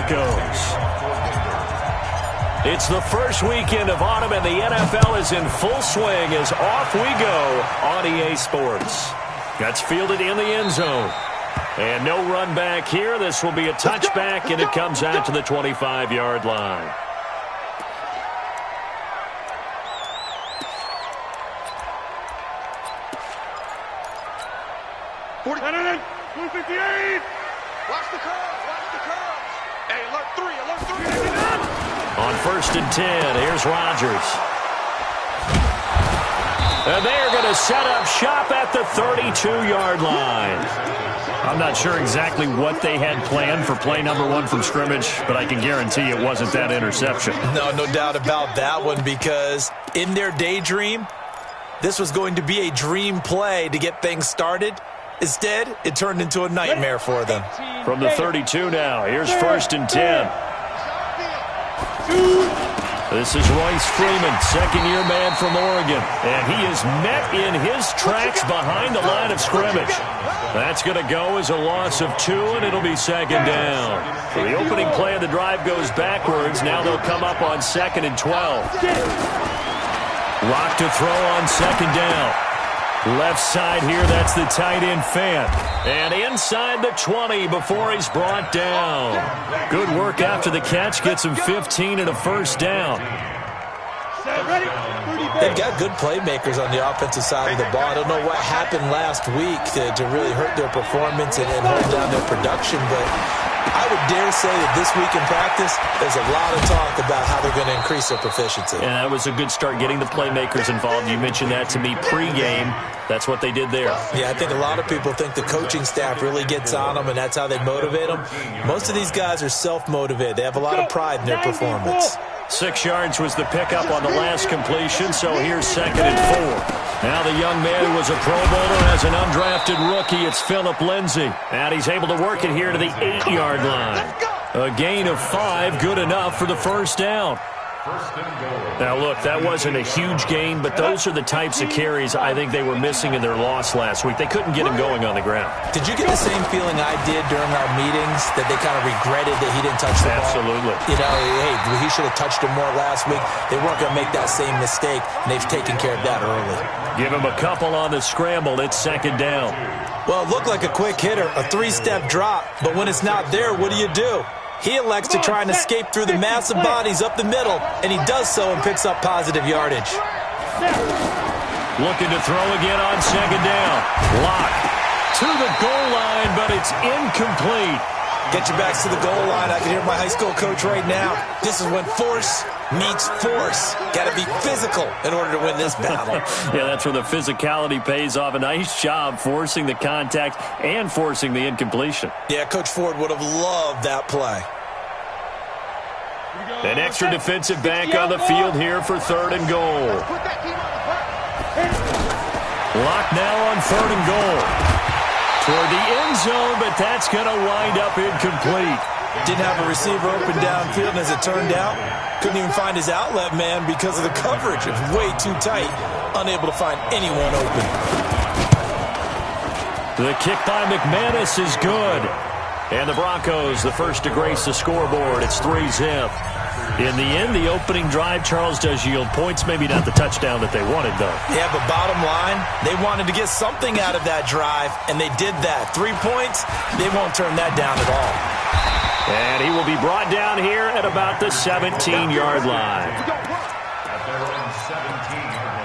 Broncos. It's the first weekend of autumn, and the NFL is in full swing as off we go on EA Sports. That's fielded in the end zone. And no run back here. This will be a touchback, and it comes out to the 25-yard line. Watch the curve. Hey, alert 3. On 1st and 10, here's Rodgers. And they're going to set up shop at the 32-yard line. I'm not sure exactly what they had planned for play number 1 from scrimmage, but I can guarantee it wasn't that interception. No doubt about that one, because in their daydream, this was going to be a dream play to get things started. Instead, it turned into a nightmare for them. From the 32 now, here's 1st and 10. This is Royce Freeman, second-year man from Oregon. And he is met in his tracks behind the line of scrimmage. That's going to go as a loss of 2, and it'll be 2nd down. So the opening play of the drive goes backwards. Now they'll come up on 2nd and 12. Rock to throw on 2nd down. Left side here, that's the tight end Fant. And inside the 20 before he's brought down. Good work after the catch, gets him 15 and a 1st down. They've got good playmakers on the offensive side of the ball. I don't know what happened last week to really hurt their performance and hold down their production, but I would dare say that this week in practice, there's a lot of talk about how they're going to increase their proficiency. And that was a good start, getting the playmakers involved. You mentioned that to me pregame. That's what they did there. Yeah, I think a lot of people think the coaching staff really gets on them, and that's how they motivate them. Most of these guys are self-motivated. They have a lot of pride in their performance. 6 yards was the pickup on the last completion, so here's 2nd and 4. Now the young man who was a Pro Bowler as an undrafted rookie, it's Phillip Lindsay. And he's able to work it here to the 8-yard line. A gain of 5, good enough for the 1st down. Now, look, that wasn't a huge gain, but those are the types of carries I think they were missing in their loss last week. They couldn't get him going on the ground. Did you get the same feeling I did during our meetings, that they kind of regretted that he didn't touch the ball? Absolutely. You know, hey, he should have touched him more last week. They weren't going to make that same mistake, and they've taken care of that early. Give him a couple on the scramble. It's 2nd down. Well, it looked like a quick hitter, a 3-step drop, but when it's not there, what do? He elects to try and escape through the massive bodies up the middle, and he does so and picks up positive yardage. Looking to throw again on 2nd down. Lock to the goal line, but it's incomplete. Get your backs to the goal line. I can hear my high school coach right now. This is when force meets force. Got to be physical in order to win this battle. Yeah, that's where the physicality pays off. A nice job forcing the contact and forcing the incompletion. Yeah, Coach Ford would have loved that play. An extra defensive back on the field here for 3rd and goal. Locked now on 3rd and goal. Toward the end zone, but that's going to wind up incomplete. Didn't have a receiver open downfield, and as it turned out, couldn't even find his outlet man because of the coverage. It was way too tight, unable to find anyone open. The kick by McManus is good. And the Broncos, the first to grace the scoreboard. It's 3-zip. In the end, the opening drive, Charles, does yield points. Maybe not the touchdown that they wanted, though. Yeah, but bottom line, they wanted to get something out of that drive, and they did that. 3 points, they won't turn that down at all. And he will be brought down here at about the 17-yard line. At their own 17-yard line.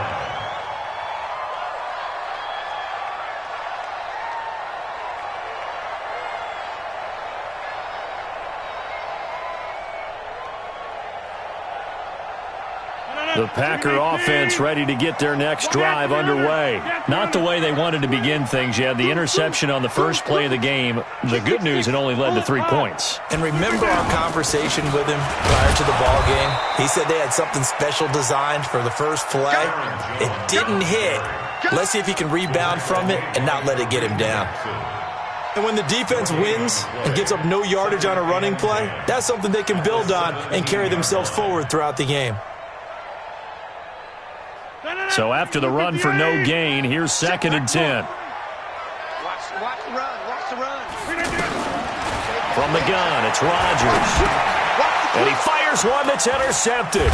The Packer offense ready to get their next drive underway. Not the way they wanted to begin things. You had the interception on the first play of the game. The good news, it only led to 3 points. And remember our conversation with him prior to the ball game? He said they had something special designed for the first play. It didn't hit. Let's see if he can rebound from it and not let it get him down. And when the defense wins and gives up no yardage on a running play, that's something they can build on and carry themselves forward throughout the game. So after the run for no gain, here's 2nd and 10. Watch the run. Watch the run. From the gun, it's Rodgers. And he fires one that's intercepted.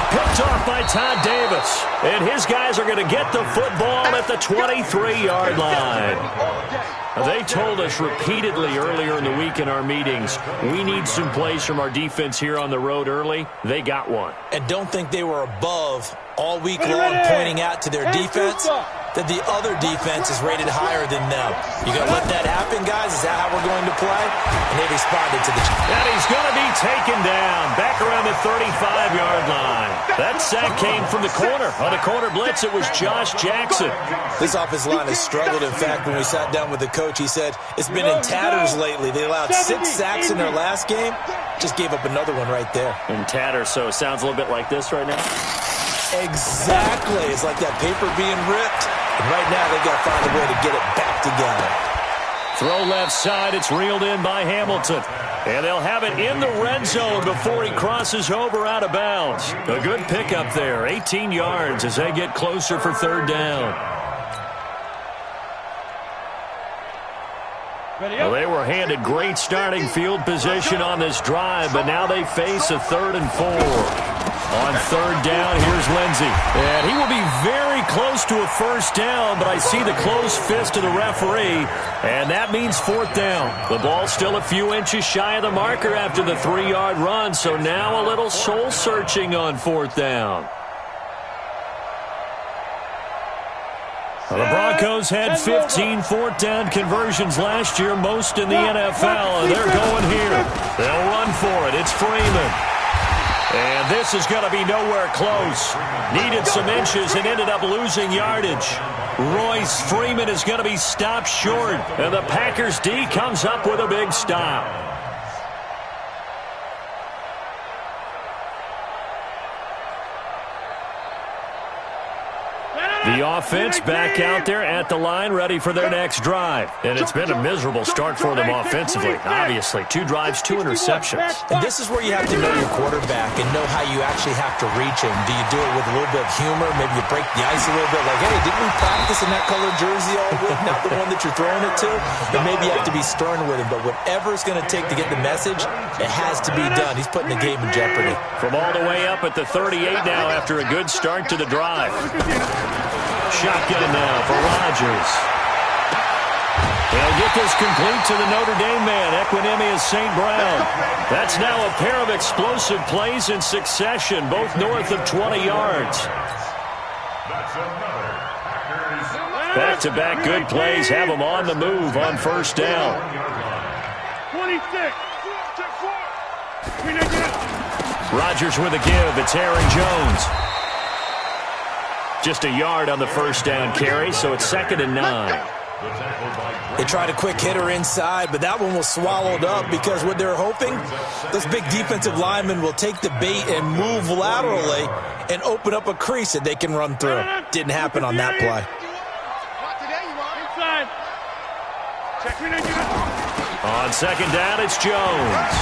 Picked off by Todd Davis. And his guys are going to get the football at the 23-yard line. They told us repeatedly earlier in the week in our meetings, we need some plays from our defense here on the road early. They got one. And don't think they were above all week long pointing out to their defense that the other defense is rated higher than them. You going to let that happen, guys? Is that how we're going to play? And they responded to the challenge. And he's going to be taken down back around the 35-yard line. That sack came from the corner. On a corner blitz, it was Josh Jackson. This offensive line has struggled. In fact, when we sat down with the coach, he said it's been in tatters lately. They allowed 6 sacks in their last game. Just gave up another one right there. In tatters, so it sounds a little bit like this right now. Exactly. It's like that paper being ripped. And right now, they've got to find a way to get it back together. Throw left side. It's reeled in by Hamilton. And they'll have it in the red zone before he crosses over out of bounds. A good pickup there. 18 yards as they get closer for third down. Well, they were handed great starting field position on this drive, but now they face a 3rd and 4. On third down, here's Lindsey. And he will be very close to a first down, but I see the closed fist of the referee, and that means 4th down. The ball's still a few inches shy of the marker after the 3-yard run, so now a little soul-searching on 4th down. Well, the Broncos had 15 4th-down conversions last year, most in the NFL, and they're going here. They'll run for it. It's Freeman. And this is going to be nowhere close. Needed some inches and ended up losing yardage. Royce Freeman is going to be stopped short, and the Packers D comes up with a big stop. The offense back out there at the line, ready for their next drive. And it's been a miserable start for them offensively, obviously. 2 drives, 2 interceptions. And this is where you have to know your quarterback and know how you actually have to reach him. Do you do it with a little bit of humor? Maybe you break the ice a little bit, like, hey, didn't we practice in that colored jersey all week? Not the one that you're throwing it to. And maybe you have to be stern with him. But whatever it's going to take to get the message, it has to be done. He's putting the game in jeopardy. From all the way up at the 38 now after a good start to the drive. Shotgun now for Rodgers. They'll get this complete to the Notre Dame man, Equinemius St. Brown. That's now a pair of explosive plays in succession, both north of 20 yards. Back-to-back good plays have them on the move on first down. 26. Rodgers with a give. It's Aaron Jones. Just a yard on the first down carry, so it's 2nd and 9. They tried a quick hitter inside, but that one was swallowed up because what they're hoping, those big defensive linemen will take the bait and move laterally and open up a crease that they can run through. Didn't happen on that play. On 2nd down, it's Jones.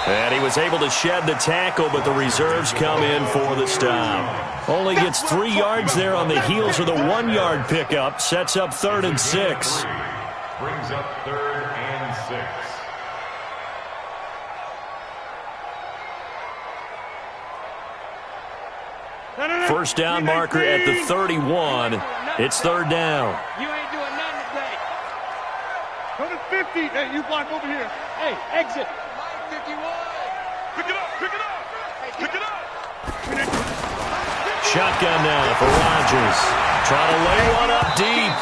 And he was able to shed the tackle, but the reserves come in for the stop. Only gets 3 yards there on the heels of the 1-yard pickup. Sets up 3rd and 6. Brings up 3rd and 6. First down marker at the 31. It's 3rd down. You ain't doing nothing today. Go to 50. Hey, you block over here. Hey, exit. 51. Pick it up, pick it up, pick it up. Shotgun now for Rodgers. Trying to lay one up deep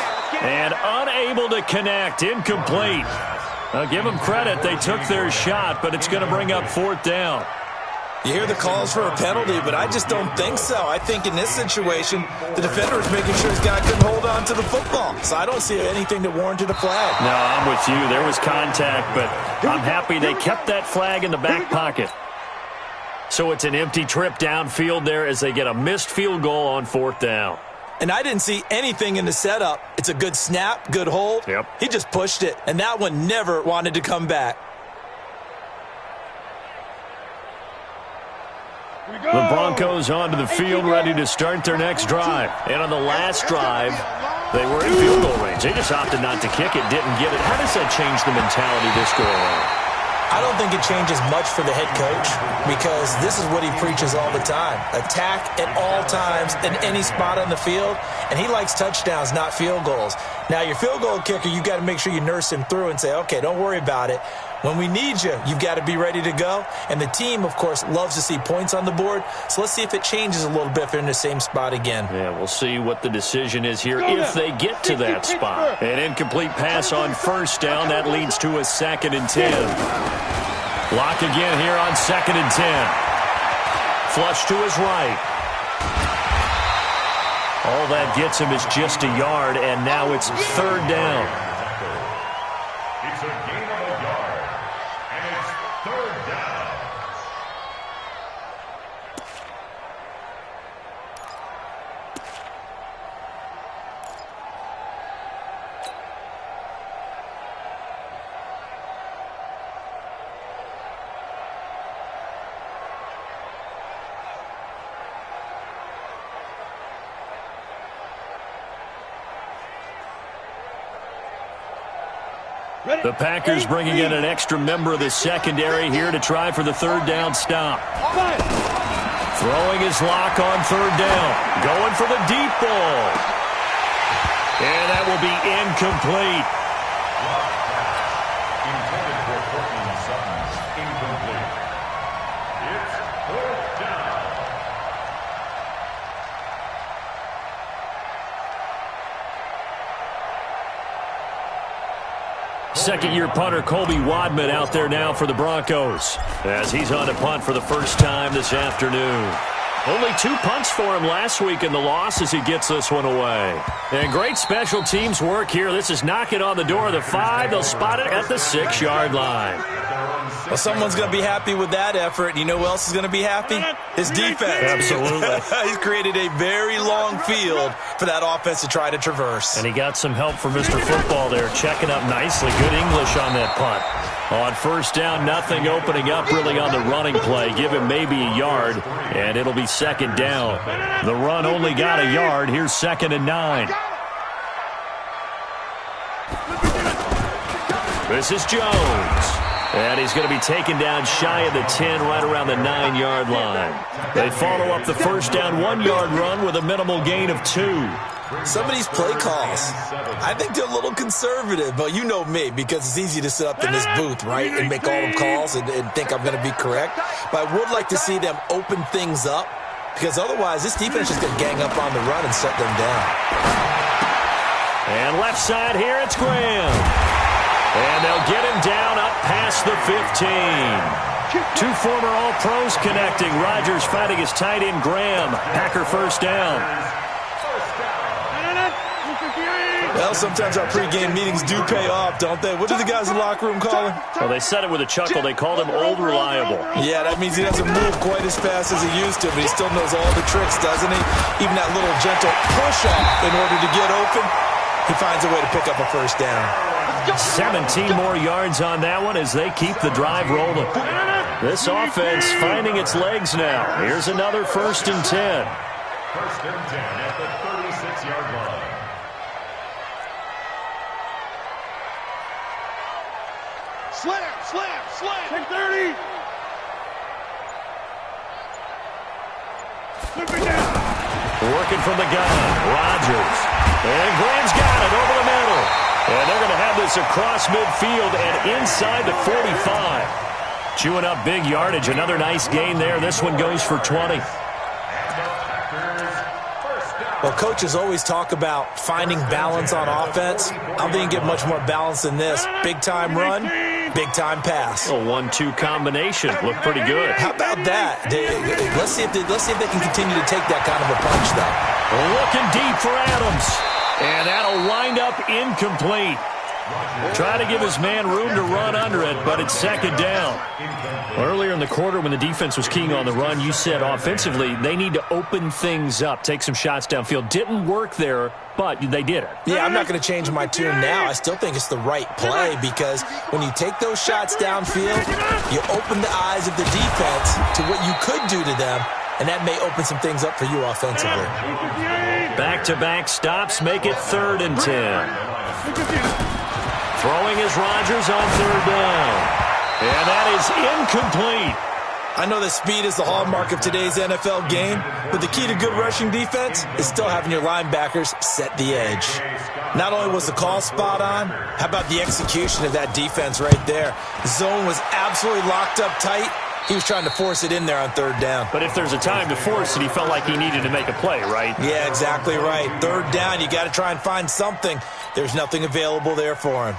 and unable to connect. Incomplete. I'll give them credit. They took their shot, but it's going to bring up 4th down. You hear the calls for a penalty, but I just don't think so. I think in this situation, the defender is making sure his guy couldn't hold on to the football. So I don't see anything that warranted a flag. No, I'm with you. There was contact, but I'm happy they kept that flag in the back pocket. So it's an empty trip downfield there as they get a missed field goal on 4th down. And I didn't see anything in the setup. It's a good snap, good hold. Yep. He just pushed it, and that one never wanted to come back. The Broncos onto the field ready to start their next drive. And on the last drive, They were in field goal range. They just opted not to kick it, didn't get it. How does that change the mentality this go around? I don't think it changes much for the head coach because this is what he preaches all the time. Attack at all times in any spot on the field, and he likes touchdowns, not field goals. Now, your field goal kicker, you've got to make sure you nurse him through and say, okay, don't worry about it. When we need you, you've got to be ready to go. And the team, of course, loves to see points on the board. So let's see if it changes a little bit if they're in the same spot again. Yeah, we'll see what the decision is here if they get to that spot. An incomplete pass on first down. That leads to a 2nd and 10. Lock again here on 2nd and 10. Flush to his right. All that gets him is just a yard, and now it's 3rd down. It's a gain of a yard, and it's 3rd down. The Packers bringing in an extra member of the secondary here to try for the 3rd down stop. Throwing his lock on 3rd down. Going for the deep ball. And that will be incomplete. Intended for Cortland Sutton's incomplete. It's 4th down. Second-year punter Colby Wadman out there now for the Broncos as he's on to punt for the first time this afternoon. Only 2 punts for him last week in the loss as he gets this one away. And great special teams work here. This is knocking on the door of the 5. They'll spot it at the 6-yard line. Well, someone's going to be happy with that effort. You know who else is going to be happy? His defense. Absolutely. He's created a very long field for that offense to try to traverse. And he got some help from Mr. Football there, checking up nicely. Good English on that punt. On first down, nothing opening up really on the running play. Give him maybe a yard, and it'll be 2nd down. The run only got a yard. Here's 2nd and 9. This is Jones. And he's going to be taken down shy of the 10, right around the 9-yard line. They follow up the first down 1-yard run with a minimal gain of 2. Some of these play calls, I think they're a little conservative, but you know me, because it's easy to sit up in this booth, right, and make all the calls and think I'm going to be correct. But I would like to see them open things up, because otherwise this defense is going to gang up on the run and shut them down. And left side here, it's Graham. And they'll get him down up past the 15. 2 former All-Pros connecting. Rodgers fighting his tight end, Graham. Packer first down. Well, sometimes our pregame meetings do pay off, don't they? What do the guys in the locker room call him? Well, they said it with a chuckle. They called him Old Reliable. Yeah, that means he doesn't move quite as fast as he used to, but he still knows all the tricks, doesn't he? Even that little gentle push-up in order to get open, he finds a way to pick up a first down. 17 more yards on that one as they keep the drive rolling. This offense finding its legs now. Here's another 1st and 10. 1st and 10 at the 36-yard line. Slam. Take 30. Working from the gun, Rodgers. And Graham's got it over the middle. And they're going to have this across midfield and inside the 45. Chewing up big yardage. Another nice gain there. This one goes for 20. Well, coaches always talk about finding balance on offense. I don't think you get much more balance than this. Big-time run, big-time pass. A 1-2 combination. Looked pretty good. How about that? Let's see if they can continue to take that kind of a punch, though. Looking deep for Adams. And that'll wind up incomplete. Try to give his man room to run under it, but it's 2nd down. Earlier in the quarter when the defense was keying on the run, you said offensively they need to open things up, take some shots downfield. Didn't work there, but they did it. Yeah, I'm not going to change my tune now. I still think it's the right play because when you take those shots downfield, you open the eyes of the defense to what you could do to them, and that may open some things up for you offensively. Back-to-back stops make it 3rd and 10. Throwing is Rodgers on 3rd down. And that is incomplete. I know that speed is the hallmark of today's NFL game, but the key to good rushing defense is still having your linebackers set the edge. Not only was the call spot on, how about the execution of that defense right there? The zone was absolutely locked up tight. He was trying to force it in there on 3rd down. But if there's a time to force it, he felt like he needed to make a play, right? Yeah, exactly right. 3rd down, you got to try and find something. There's nothing available there for him.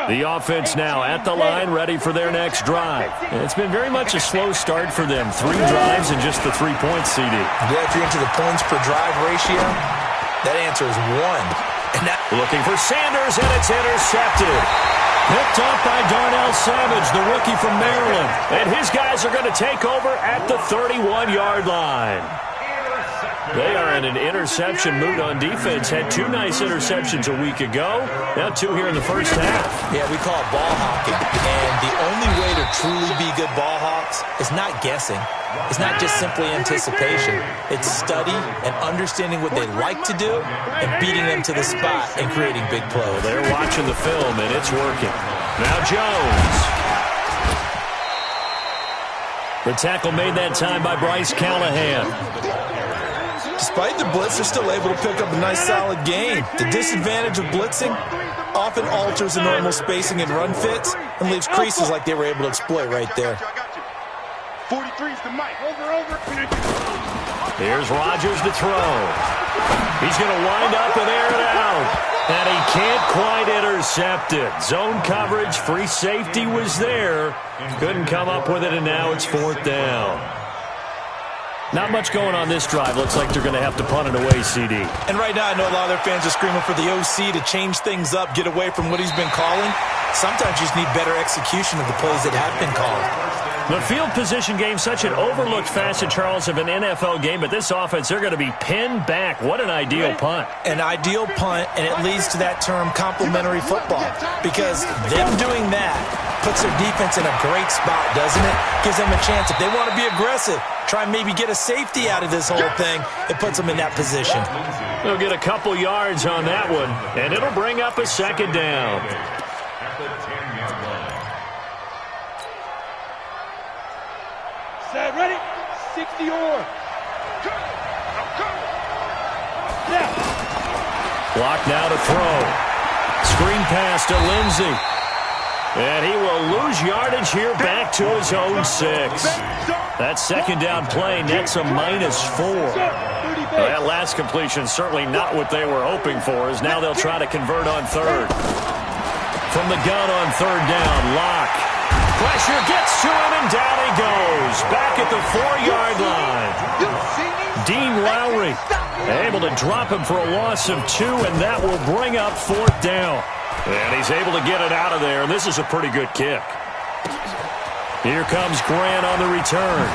The offense now at the line, ready for their next drive. And it's been very much a slow start for them. 3 drives and just the 3 points, CD. Yeah, if you're into the points per drive ratio, that answer is 1. And that looking for Sanders, and it's intercepted. Picked up by Darnell Savage, the rookie from Maryland. And his guys are going to take over at the 31-yard line. They are in an interception mood on defense. Had 2 nice interceptions a week ago. Now 2 here in the first half. Yeah, we call it ball hawking. And the only way to truly be good ball hawks is not guessing. It's not just simply anticipation. It's study and understanding what they like to do and beating them to the spot and creating big plays. Well, they're watching the film, and it's working. Now Jones. The tackle made that time by Bryce Callahan. Despite the blitz, they're still able to pick up a nice solid gain. The disadvantage of blitzing often alters the normal spacing and run fits and leaves creases like they were able to exploit right there. 43's the mic. Over. Here's Rodgers to throw. He's going to wind up and air it out. And he can't quite intercept it. Zone coverage, free safety was there. Couldn't come up with it, and now it's 4th down. Not much going on this drive. Looks like they're going to have to punt it away, CD. And right now, I know a lot of their fans are screaming for the OC to change things up, get away from what he's been calling. Sometimes you just need better execution of the plays that have been called. The field position game, such an overlooked facet, Charles, of an NFL game, but this offense, they're going to be pinned back. What an ideal punt. An ideal punt, and it leads to that term complementary football, because them doing that puts their defense in a great spot, doesn't it? Gives them a chance. If they want to be aggressive, try and maybe get a safety out of this whole thing, it puts them in that position. They'll get a couple yards on that one, and it'll bring up a 2nd down. Set, ready? 60 or. Yeah. Block now to throw. Screen pass to Lindsey. And he will lose yardage here back to his own 6. That 2nd down play nets a -4. That last completion certainly not what they were hoping for, as now they'll try to convert on 3rd. From the gun on 3rd down, Locke. Pressure gets to him, and down he goes. Back at the 4-yard line. Dean Lowry able to drop him for a loss of 2, and that will bring up 4th down. And he's able to get it out of there, and this is a pretty good kick. Here comes Grant on the return.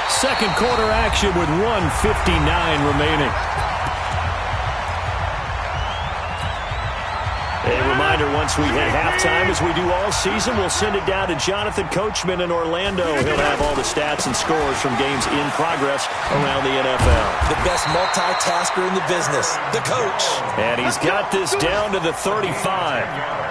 2nd quarter action with 1:59 remaining. A reminder, once we hit halftime, as we do all season, we'll send it down to Jonathan Coachman in Orlando. He'll have all the stats and scores from games in progress around the NFL. The best multitasker in the business, the coach. And he's got this down to the 35.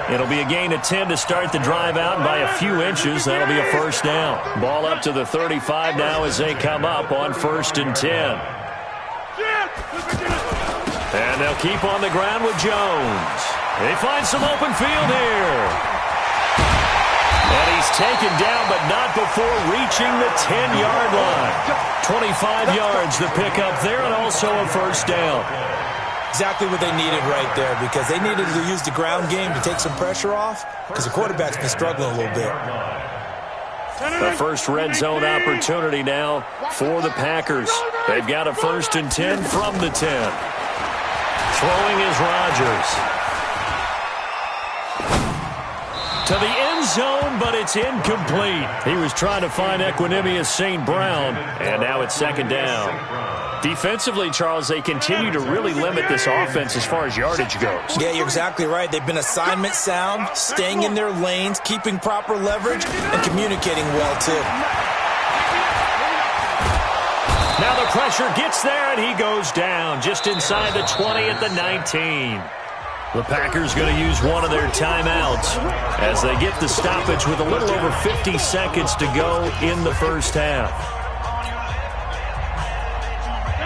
It'll be a gain of 10 to start the drive out, and by a few inches, that'll be a 1st down. Ball up to the 35 now as they come up on 1st and 10. And they'll keep on the ground with Jones. They find some open field here. And he's taken down, but not before reaching the 10-yard line. 25 yards to pick up there, and also a 1st down. Exactly what they needed right there, because they needed to use the ground game to take some pressure off, because the quarterback's been struggling a little bit. The first red zone opportunity now for the Packers. They've got a 1st and 10 from the 10. Throwing is Rodgers. To the end zone, but it's incomplete. He was trying to find Equanimous St. Brown, and now it's 2nd down. Defensively, Charles, they continue to really limit this offense as far as yardage goes. Yeah, you're exactly right. They've been assignment sound, staying in their lanes, keeping proper leverage, and communicating well, too. Now the pressure gets there, and he goes down just inside the 20 at the 19. The Packers going to use one of their timeouts as they get the stoppage with a little over 50 seconds to go in the first half.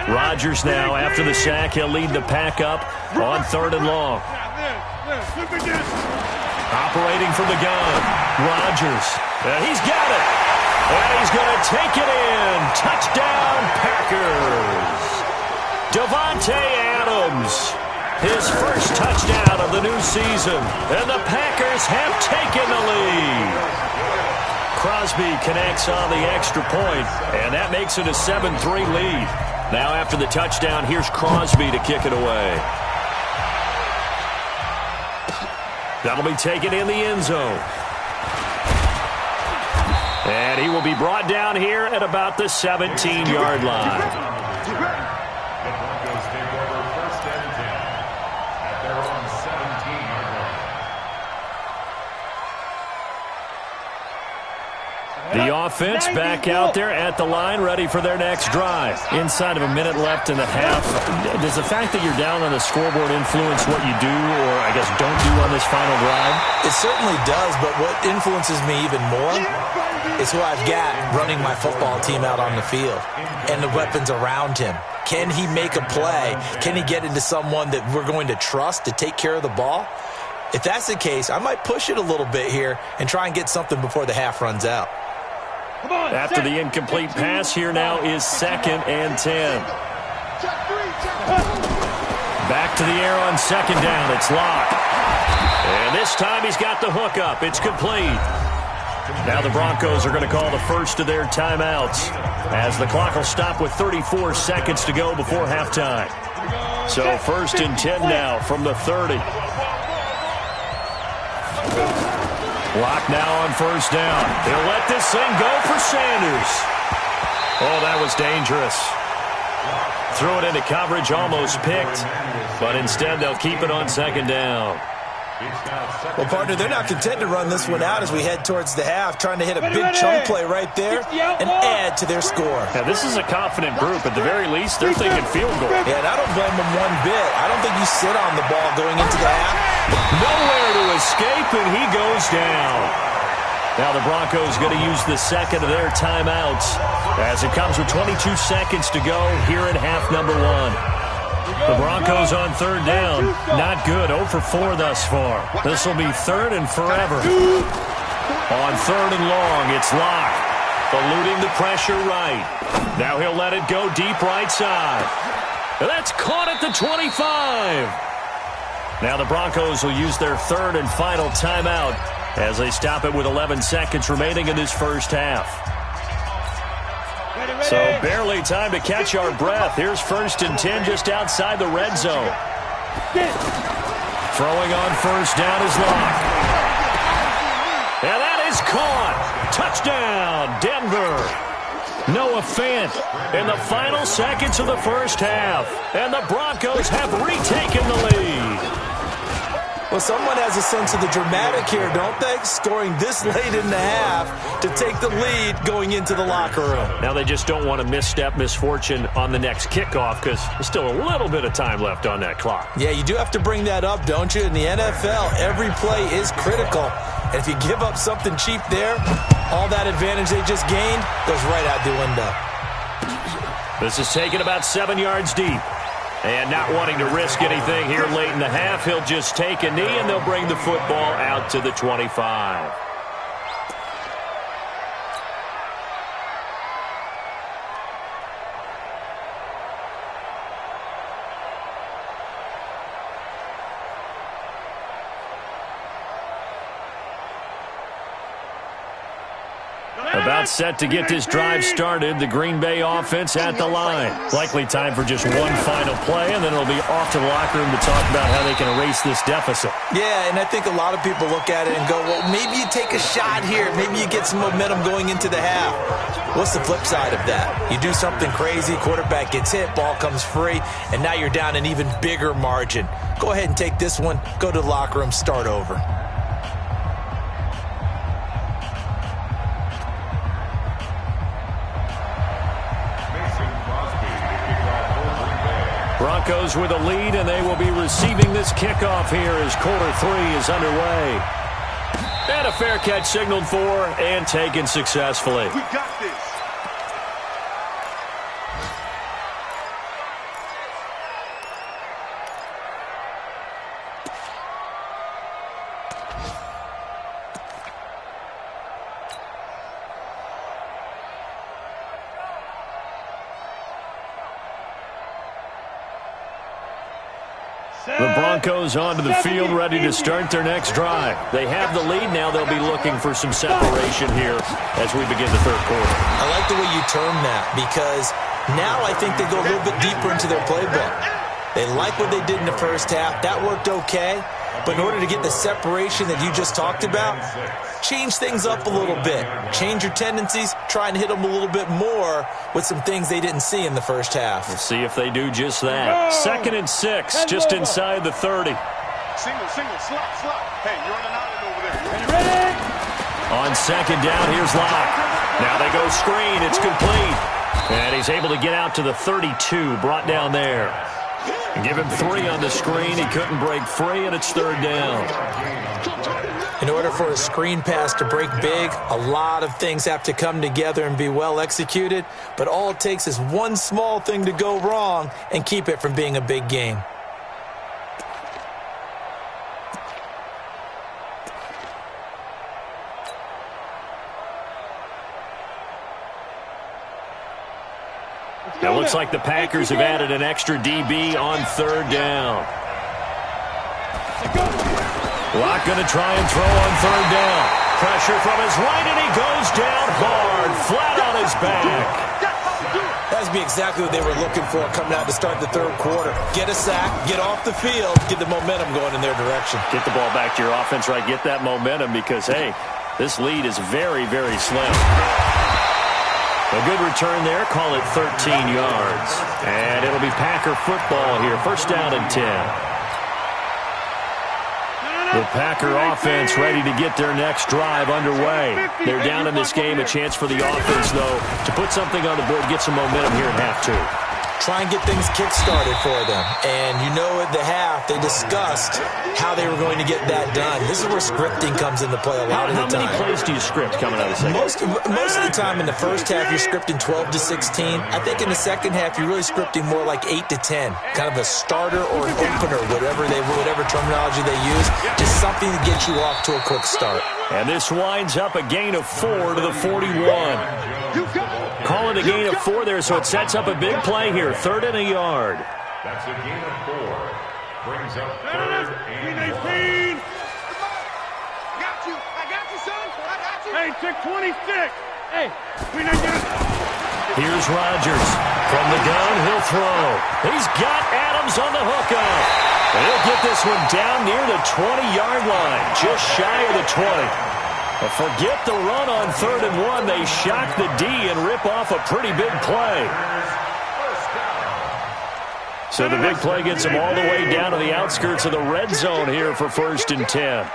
Rodgers now, after the sack, he'll lead the pack up on 3rd and long. Operating from the gun, Rodgers. He's got it. And he's going to take it in. Touchdown, Packers. Davante Adams. His first touchdown of the new season. And the Packers have taken the lead. Crosby connects on the extra point, and that makes it a 7-3 lead. Now after the touchdown, here's Crosby to kick it away. That'll be taken in the end zone. And he will be brought down here at about the 17-yard line. The Broncos take over 1st and 10 at their own 17-yard line. The offense back out there at the line, ready for their next drive. Inside of a minute left in the half, does the fact that you're down on the scoreboard influence what you do or, I guess, don't do on this final drive? It certainly does, but what influences me even more is who I've got running my football team out on the field and the weapons around him. Can he make a play? Can he get into someone that we're going to trust to take care of the ball? If that's the case, I might push it a little bit here and try and get something before the half runs out. After the incomplete pass, here now is 2nd and 10. Back to the air on 2nd down. It's Locke. And this time he's got the hook up. It's complete. Now the Broncos are going to call the first of their timeouts as the clock will stop with 34 seconds to go before halftime. So 1st and 10 now from the 30. Locke now on 1st down. He'll let this thing go for Sanders. Oh, that was dangerous. Threw it into coverage, almost picked, but instead they'll keep it on 2nd down. Well, partner, they're not content to run this one out as we head towards the half, trying to hit a big chunk play right there and add to their score. Yeah, this is a confident group. At the very least, they're thinking field goal. Yeah, and I don't blame them one bit. I don't think you sit on the ball going into the half. Nowhere to escape, and he goes down. Now the Broncos going to use the 2nd of their timeouts as it comes with 22 seconds to go here in half number 1. The Broncos on 3rd down. Not good. 0 for 4 thus far. This will be 3rd and forever. On 3rd and long, it's Locke. Eluding the pressure right. Now he'll let it go deep right side. That's caught at the 25. Now the Broncos will use their 3rd and final timeout as they stop it with 11 seconds remaining in this first half. So barely time to catch our breath. Here's 1st and 10 just outside the red zone. Throwing on 1st down is Locke. And that is caught. Touchdown, Denver. Noah Fant in the final seconds of the first half. And the Broncos have retaken the lead. Well, someone has a sense of the dramatic here, don't they? Scoring this late in the half to take the lead going into the locker room. Now they just don't want to misfortune on the next kickoff because there's still a little bit of time left on that clock. Yeah, you do have to bring that up, don't you? In the NFL, every play is critical. And if you give up something cheap there, all that advantage they just gained goes right out the window. This is taken about 7 yards deep. And not wanting to risk anything here late in the half, he'll just take a knee and they'll bring the football out to the 25. About set to get this drive started. The Green Bay offense at the line. Likely time for just one final play, and then it'll be off to the locker room to talk about how they can erase this deficit. Yeah, and I think a lot of people look at it and go, well, maybe you take a shot here. Maybe you get some momentum going into the half. What's the flip side of that? You do something crazy, quarterback gets hit, ball comes free, and now you're down an even bigger margin. Go ahead and take this one, go to the locker room, start over. Broncos with a lead, and they will be receiving this kickoff here as quarter 3 is underway. And a fair catch signaled for and taken successfully. We got this. The Broncos onto the field, ready to start their next drive. They have the lead now. They'll be looking for some separation here as we begin the third quarter. I like the way you term that, because now I think they go a little bit deeper into their playbook. They like what they did in the first half. That worked okay. But in order to get the separation that you just talked about, change things up a little bit. Change your tendencies. Try and hit them a little bit more with some things they didn't see in the first half. We'll see if they do just that. 2nd and 6, just inside the 30. Single, slot. Hey, you're on an island over there. Ready? On 2nd down, here's Locke. Now they go screen. It's complete. And he's able to get out to the 32, brought down there. Give him 3 on the screen. He couldn't break free, and it's 3rd down. In order for a screen pass to break big, a lot of things have to come together and be well executed, but all it takes is one small thing to go wrong and keep it from being a big game. It looks like the Packers have added an extra DB on 3rd down. Locke going to try and throw on 3rd down. Pressure from his right, and he goes down hard, flat on his back. That would be exactly what they were looking for coming out to start the third quarter. Get a sack, get off the field, get the momentum going in their direction. Get the ball back to your offense, right? Get that momentum because, hey, this lead is very, very slim. A good return there. Call it 13 yards. And it'll be Packer football here. 1st down and 10. The Packer offense ready to get their next drive underway. They're down in this game. A chance for the offense, though, to put something on the board, get some momentum here in half 2. Try and get things kick-started for them. And you know at the half, they discussed how they were going to get that done. This is where scripting comes into play a lot of the time. How many plays do you script coming out of the second? Most of the time in the first half, you're scripting 12 to 16. I think in the second half, you're really scripting more like 8 to 10. Kind of a starter or an opener, whatever terminology they use. Just something to get you off to a quick start. And this winds up a gain of 4 to the 41. Call it a gain of 4 there, so it sets up a big play here. 3rd and a yard. That's a gain of 4. Brings up 3rd and 18. I got you, son. I got you. Hey, check 26. Hey, we need you. Here's Rodgers. From the gun, he'll throw. He's got Adams on the hookup. And he'll get this one down near the 20-yard line, just shy of the 20. But forget the run on 3rd and 1. They shock the D and rip off a pretty big play. So the big play gets them all the way down to the outskirts of the red zone here for 1st and 10.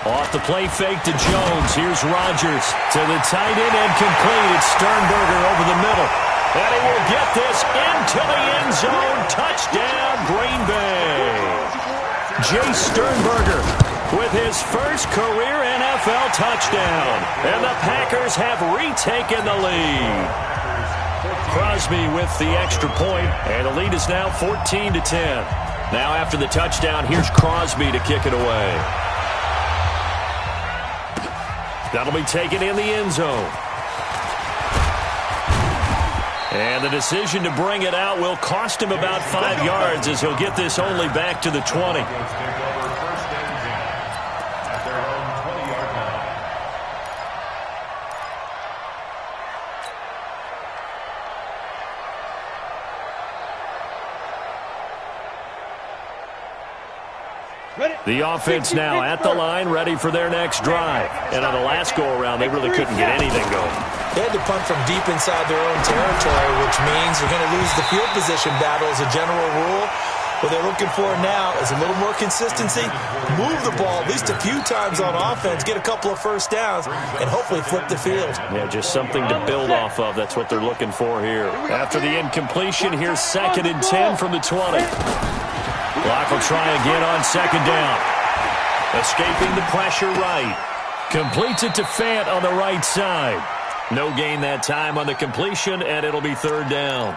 Off the play fake to Jones. Here's Rodgers to the tight end and complete. It's Sternberger over the middle. And he will get this into the end zone. Touchdown, Green Bay. Jay Sternberger with his first career NFL touchdown. And the Packers have retaken the lead. Crosby with the extra point, and the lead is now 14 to 10. Now after the touchdown, here's Crosby to kick it away. That'll be taken in the end zone. And the decision to bring it out will cost him about 5 yards as he'll get this only back to the 20. The offense now at the line, ready for their next drive. And on the last go-around, they really couldn't get anything going. They had to punt from deep inside their own territory, which means they're going to lose the field position battle as a general rule. What they're looking for now is a little more consistency, move the ball at least a few times on offense, get a couple of first downs, and hopefully flip the field. Yeah, just something to build off of. That's what they're looking for here. After the incompletion, here's 2nd and 10 from the 20. Block will try again on 2nd down. Escaping the pressure right. Completes it to Fant on the right side. No gain that time on the completion, and it'll be 3rd down.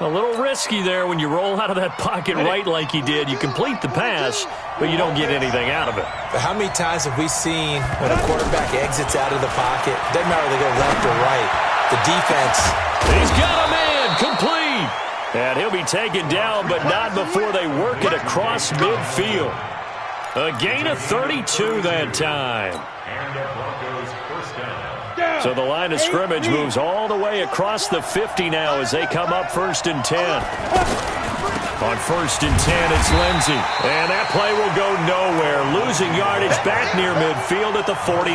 A little risky there when you roll out of that pocket right like he did. You complete the pass, but you don't get anything out of it. But how many times have we seen when a quarterback exits out of the pocket, doesn't matter whether they go left or right, the defense. He's got a man, complete. And he'll be taken down, but not before they work it across midfield. A gain of 32 that time. And the Broncos first down. So the line of scrimmage moves all the way across the 50 now as they come up 1st and 10. On 1st and 10, it's Lindsey. And that play will go nowhere. Losing yardage back near midfield at the 49.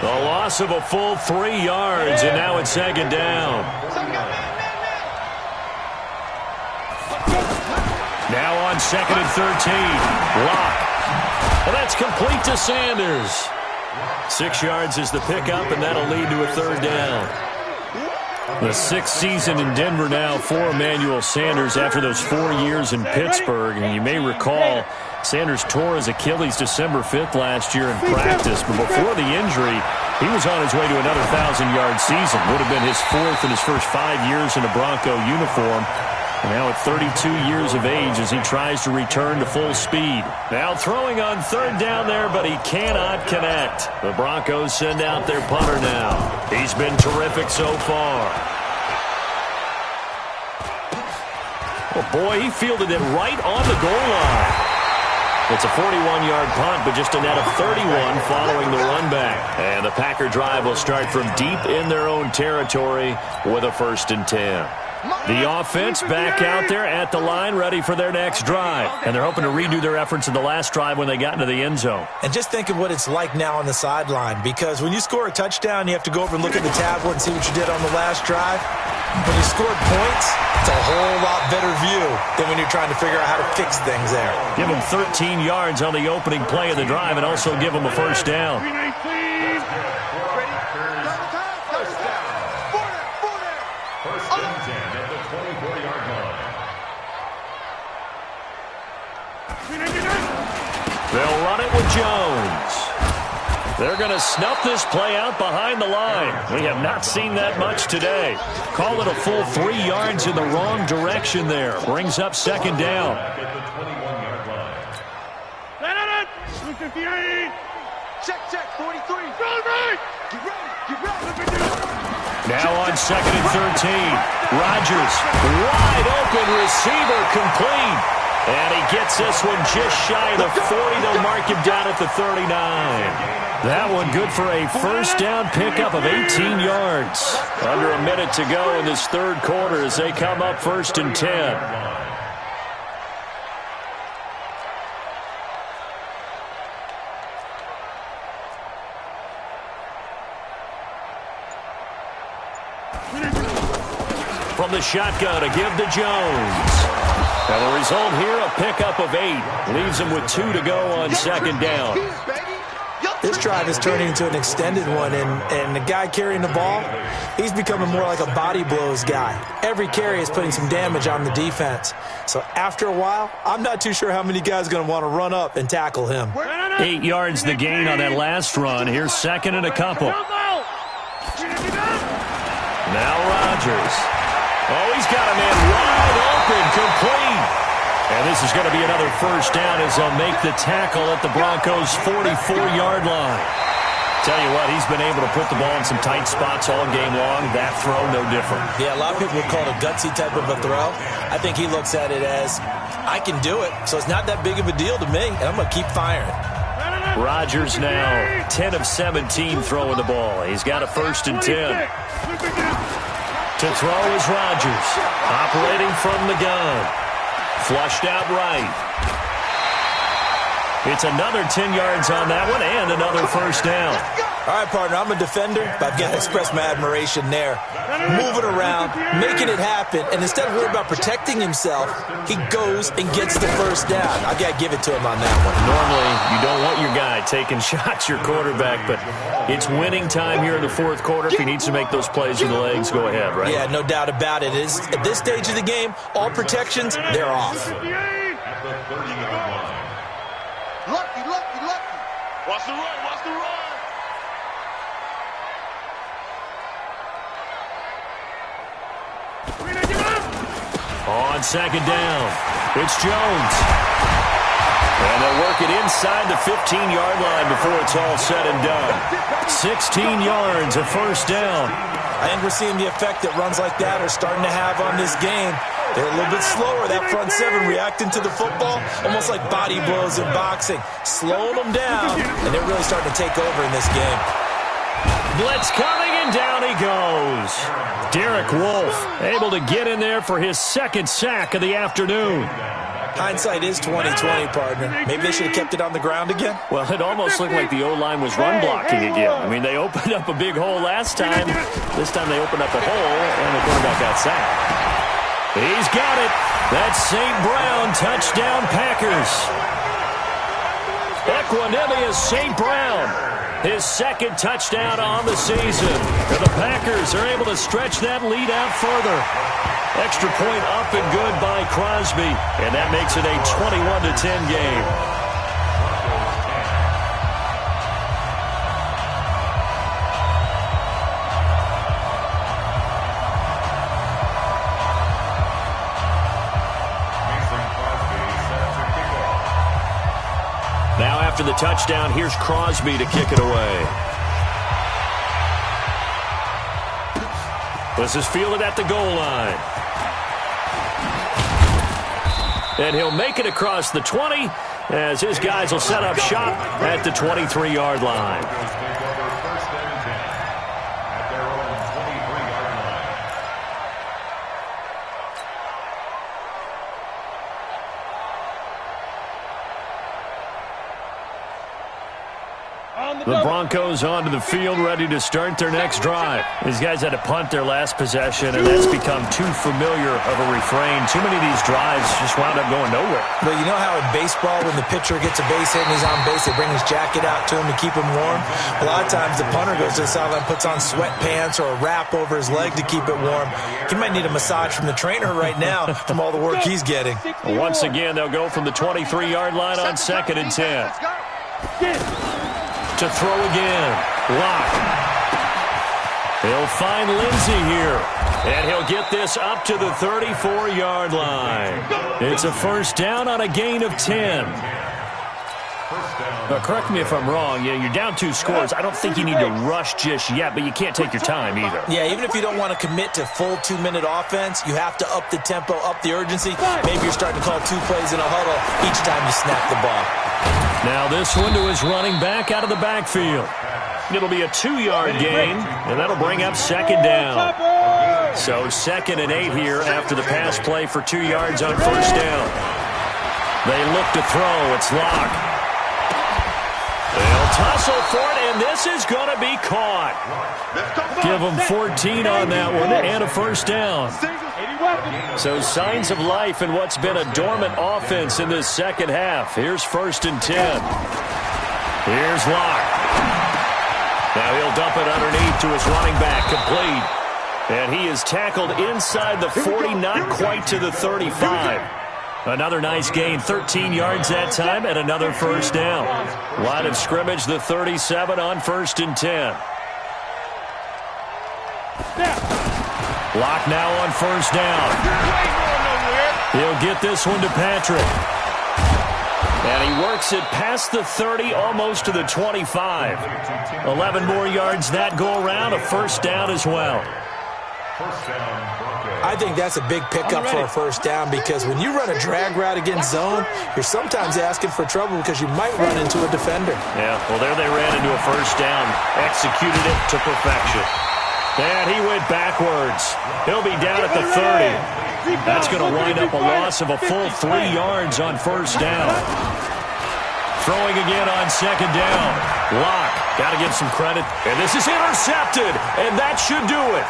The loss of a full 3 yards, and now it's 2nd down. Now on 2nd and 13. Lock. Well, that's complete to Sanders. 6 yards is the pickup, and that'll lead to a 3rd down. The 6th season in Denver now for Emmanuel Sanders after those 4 years in Pittsburgh. And you may recall Sanders tore his Achilles December 5th last year in practice. But before the injury, he was on his way to another 1,000-yard season. Would have been his 4th in his first 5 years in a Bronco uniform. Now at 32 years of age as he tries to return to full speed. Now throwing on 3rd down there, but he cannot connect. The Broncos send out their punter now. He's been terrific so far. Oh boy, he fielded it right on the goal line. It's a 41-yard punt, but just a net of 31 following the run back. And the Packer drive will start from deep in their own territory with a 1st and 10. The offense back out there at the line, ready for their next drive. And they're hoping to redo their efforts in the last drive when they got into the end zone. And just think of what it's like now on the sideline, because when you score a touchdown, you have to go over and look at the tablet and see what you did on the last drive. When you scored points, it's a whole lot better view than when you're trying to figure out how to fix things there. Give them 13 yards on the opening play of the drive and also give them a 1st down. They'll run it with Jones. They're going to snuff this play out behind the line. We have not seen that much today. Call it a full 3 yards in the wrong direction there. Brings up 2nd down. Check, 43. Get ready. Now on 2nd and 13. Rodgers, wide open receiver, complete. And he gets this one just shy of the 40. They'll mark him down at the 39. That one good for a 1st down pickup of 18 yards. Under a minute to go in this 3rd quarter as they come up 1st and 10. From the shotgun to give to Jones. Now the result here, a pickup of 8. Leaves him with 2 to go on 2nd down. This drive is turning into an extended one, and the guy carrying the ball, he's becoming more like a body blows guy. Every carry is putting some damage on the defense. So after a while, I'm not too sure how many guys are going to want to run up and tackle him. 8 yards the gain on that last run. Here's 2nd and a couple. Now Rodgers. Oh, he's got a man wide open, complete. And this is going to be another 1st down as they'll make the tackle at the Broncos' 44-yard line. Tell you what, he's been able to put the ball in some tight spots all game long. That throw, no different. Yeah, a lot of people would call it a gutsy type of a throw. I think he looks at it as, I can do it, so it's not that big of a deal to me, and I'm going to keep firing. Rodgers now 10 of 17 throwing the ball. He's got a 1st and 10. To throw is Rodgers, operating from the gun. Flushed out right. It's another 10 yards on that one and another first down. All right, partner, I'm a defender, but I've got to express my admiration there. Moving around, making it happen, and instead of worrying about protecting himself, he goes and gets the first down. I got to give it to him on that one. Normally, you don't want your guy taking shots, your quarterback, but it's winning time here in the fourth quarter. If he needs to make those plays with the legs, go ahead, right? Yeah, no doubt about it. At this stage of the game, all protections, they're off. At the 30-yard line. Lucky. Watch the run. On second down, it's Jones. And they'll work it inside the 15-yard line before it's all said and done. 16 yards, a first down. I think we're seeing the effect that runs like that are starting to have on this game. They're a little bit slower, that front seven, reacting to the football, almost like body blows in boxing, slowing them down, and they're really starting to take over in this game. Blitz coming, and down he goes. Derek Wolfe able to get in there for his second sack of the afternoon. Hindsight is 20/20, partner. Maybe they should have kept it on the ground again. Well, it almost looked like the O-line was run blocking again. I mean, they opened up a big hole last time. This time they opened up a hole, and the quarterback got sacked. He's got it. That's St. Brown, touchdown Packers. Equanimous St. Brown, his second touchdown on the season. And the Packers are able to stretch that lead out further. Extra point up and good by Crosby, and that makes it a 21-10 game. Now after the touchdown, here's Crosby to kick it away. This is fielded at the goal line. And he'll make it across the 20 as his guys will set up shop at the 23-yard line. The Broncos onto the field, ready to start their next drive. These guys had to punt their last possession, and that's become too familiar of a refrain. Too many of these drives just wound up going nowhere. But you know how in baseball, when the pitcher gets a base hit and he's on base, they bring his jacket out to him to keep him warm? A lot of times the punter goes to the sideline, puts on sweatpants or a wrap over his leg to keep it warm. He might need a massage from the trainer right now from all the work he's getting. Once again, they'll go from the 23-yard line on 2nd and 10. To throw again. Lock. He'll find Lindsey here. And he'll get this up to the 34-yard line. It's a first down on a gain of 10. Now, correct me if I'm wrong. Yeah, you're down 2 scores. I don't think you need to rush just yet, but you can't take your time either. Yeah, even if you don't want to commit to full 2-minute offense, you have to up the tempo, up the urgency. Maybe you're starting to call 2 plays in a huddle each time you snap the ball. Now this one to his running back out of the backfield. It'll be a 2-yard gain, and that'll bring up 2nd down. So 2nd and 8 here after the pass play for 2 yards on first down. They look to throw. It's Lock. They'll tussle for it, and this is going to be caught. Give them 14 on that one and a first down. So signs of life in what's been a dormant offense in this second half. Here's 1st and 10. Here's Lock. Now he'll dump it underneath to his running back, complete. And he is tackled inside the 40, not quite to the 35. Another nice gain, 13 yards that time, and another first down. Line of scrimmage, the 37 on 1st and 10. Lock now on first down. He'll get this one to Patrick. And he works it past the 30, almost to the 25. 11 more yards that go around, a first down as well. I think that's a big pickup for a first down because when you run a drag route against zone, you're sometimes asking for trouble because you might run into a defender. Yeah, well, there they ran into a first down, executed it to perfection. And he went backwards. He'll be down at the 30. That's going to wind up a loss of a full 3 yards on first down. Throwing again on second down. Locke, got to give some credit. And this is intercepted, and that should do it.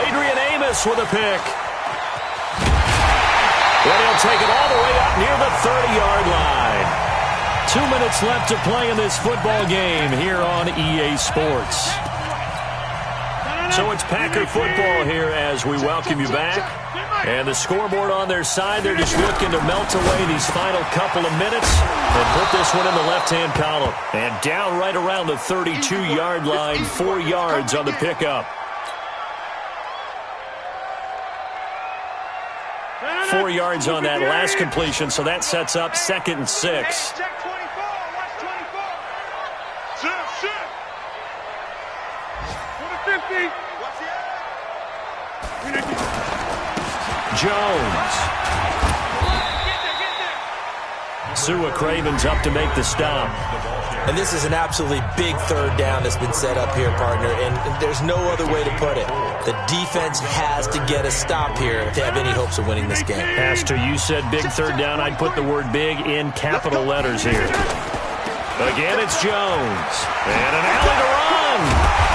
Adrian Amos with a pick. And he'll take it all the way up near the 30-yard line. 2 minutes left to play in this football game here on EA Sports. So it's Packer football here as we welcome you back. And the scoreboard on their side, they're just looking to melt away these final couple of minutes and put this one in the left-hand column. And down right around the 32-yard line, 4 yards on the pickup. 4 yards on that last completion, so that sets up 2nd and 6. Jones. Sua Craven's up to make the stop. And this is an absolutely big third down that's been set up here, partner, and there's no other way to put it. The defense has to get a stop here to have any hopes of winning this game. Pastor, you said big third down. I'd put the word big in capital letters here. Again, it's Jones. And an alley to run.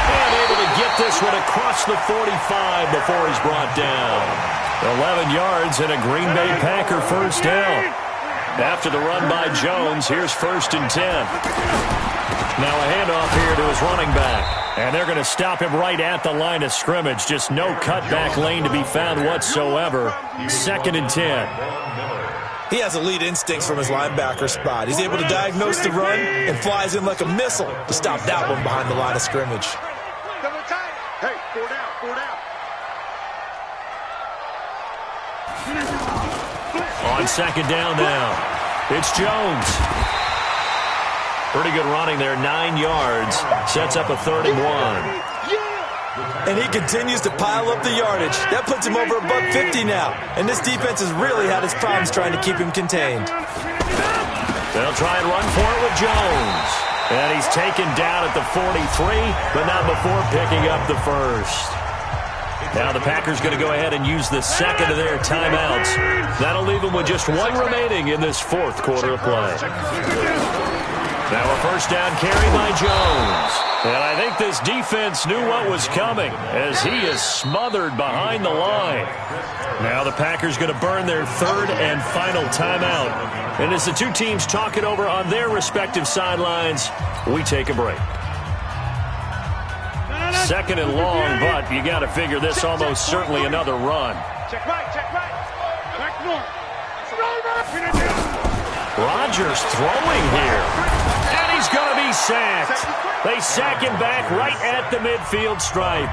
And able to get this one across the 45 before he's brought down. 11 yards and a Green Bay Packer first down. After the run by Jones, here's 1st and 10. Now a handoff here to his running back. And they're going to stop him right at the line of scrimmage. Just no cutback lane to be found whatsoever. 2nd and 10. He has elite instincts from his linebacker spot. He's able to diagnose the run and flies in like a missile to stop that one behind the line of scrimmage. Hey, 4 down, 4 down. On second down now, it's Jones. Pretty good running there, 9 yards. Sets up a 31. And he continues to pile up the yardage. That puts him over $150 now. And this defense has really had its problems trying to keep him contained. They'll try and run for it with Jones. And he's taken down at the 43, but not before picking up the first. Now the Packers going to go ahead and use the second of their timeouts. That'll leave them with just 1 remaining in this 4th quarter of play. Now a first down carry by Jones. And I think this defense knew what was coming as he is smothered behind the line. Now the Packers going to burn their 3rd and final timeout. And as the two teams talk it over on their respective sidelines, we take a break. 2nd and long, but you got to figure this almost certainly another run. Check right, check right. Back north. Rodgers throwing here. And he's going to be sacked. They sack him back right at the midfield stripe.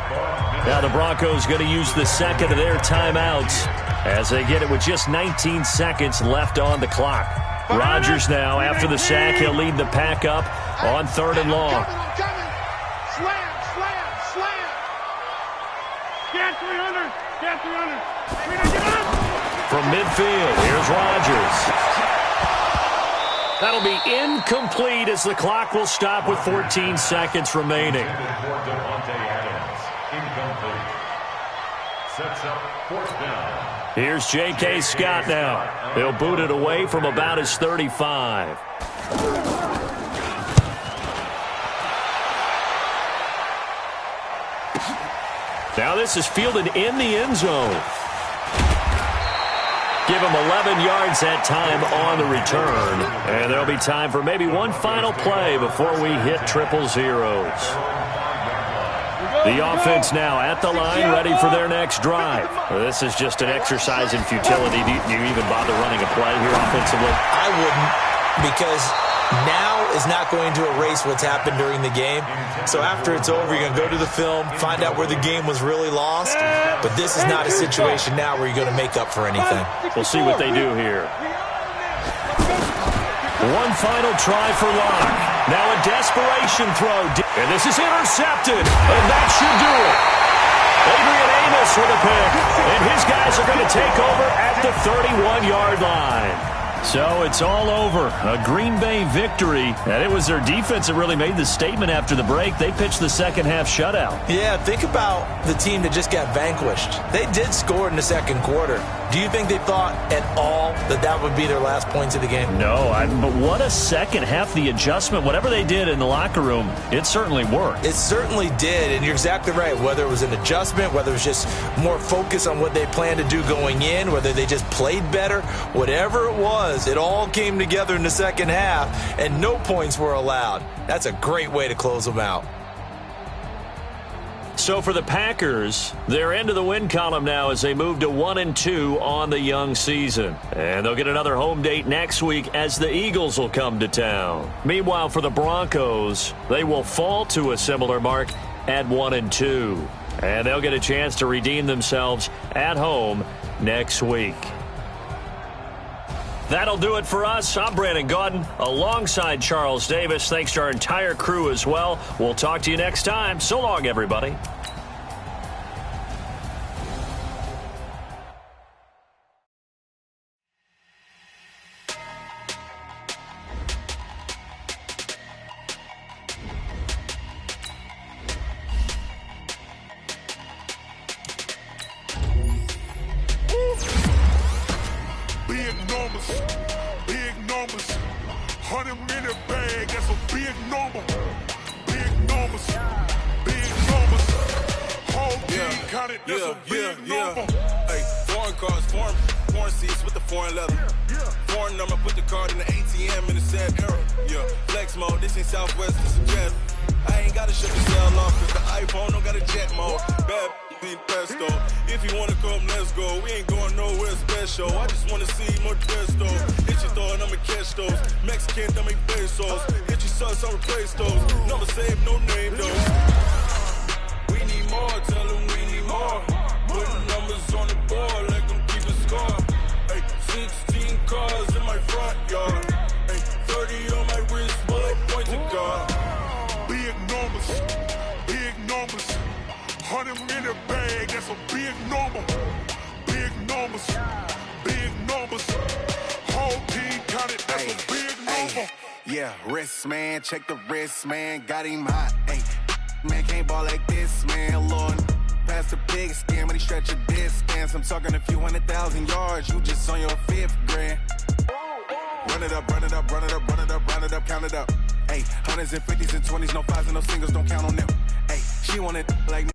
Now the Broncos going to use the second of their timeouts as they get it with just 19 seconds left on the clock. Rodgers now, after the sack, he'll lead the pack up on 3rd and long. Slam, slam, slam. Get 300. Get 300. From midfield, here's Rodgers. That'll be incomplete as the clock will stop with 14 seconds remaining. Sets up 4th down. Here's J.K. Scott now. He'll boot it away from about his 35. Now this is fielded in the end zone. Give him 11 yards that time on the return. And there'll be time for maybe one final play before we hit 000. The offense now at the line, ready for their next drive. This is just an exercise in futility. Do you even bother running a play here offensively? I wouldn't, because now is not going to erase what's happened during the game. So after it's over, you're going to go to the film, find out where the game was really lost. But this is not a situation now where you're going to make up for anything. We'll see what they do here. One final try for Locke. Now a desperation throw. And this is intercepted. And that should do it. Adrian Amos with a pick. And his guys are going to take over at the 31-yard line. So it's all over. A Green Bay victory. And it was their defense that really made the statement after the break. They pitched the second half shutout. Yeah, think about the team that just got vanquished. They did score in the second quarter. Do you think they thought at all that that would be their last points of the game? No, but what a second half. The adjustment, whatever they did in the locker room, it certainly worked. It certainly did, and you're exactly right. Whether it was an adjustment, whether it was just more focus on what they planned to do going in, whether they just played better, whatever it was, it all came together in the second half, and no points were allowed. That's a great way to close them out. So for the Packers, they're into the win column now as they move to 1-2 on the young season. And they'll get another home date next week as the Eagles will come to town. Meanwhile, for the Broncos, they will fall to a similar mark at 1-2. And they'll get a chance to redeem themselves at home next week. That'll do it for us. I'm Brandon Gaudin alongside Charles Davis. Thanks to our entire crew as well. We'll talk to you next time. So long, everybody. Big numbers, 100 in a bag, that's a big number. Big numbers, whole team counted, that's a big number. Hey, foreign cars, foreign seats with the foreign leather. Foreign number, put the card in the ATM in the sad era. Yeah, flex mode, this ain't Southwest, this is jet. I ain't gotta shut the cell off, cause the iPhone don't got a jet mode. Bad ain't pesto. If you wanna come, let's go. We ain't going nowhere special. I just wanna see more pesto. Hit your thought, I'ma catch those. Mexican, don't make pesos. Hit your sus, I'll replace those. Number save, no name though. We need more, tell them we need more. Putting numbers on the board like I'm keeping score. Hey, 16 cars in my front yard. Hey, 30 on my wrist, bullet point to God. Big numbers, 100 in a bag, that's a big number. Big numbers, whole team counted, that's a big number. Yeah, wrist man, check the wrist man, got him hot. Ay, man can't ball like this, man. Lord, past the pig skin, but he stretch a distance. I'm talking a few 100,000 yards, you just on your 5th grand. Run it up, count it up. Ay, hundreds and 50s and 20s, no 5s and no singles, don't count on them. Ay, she want it like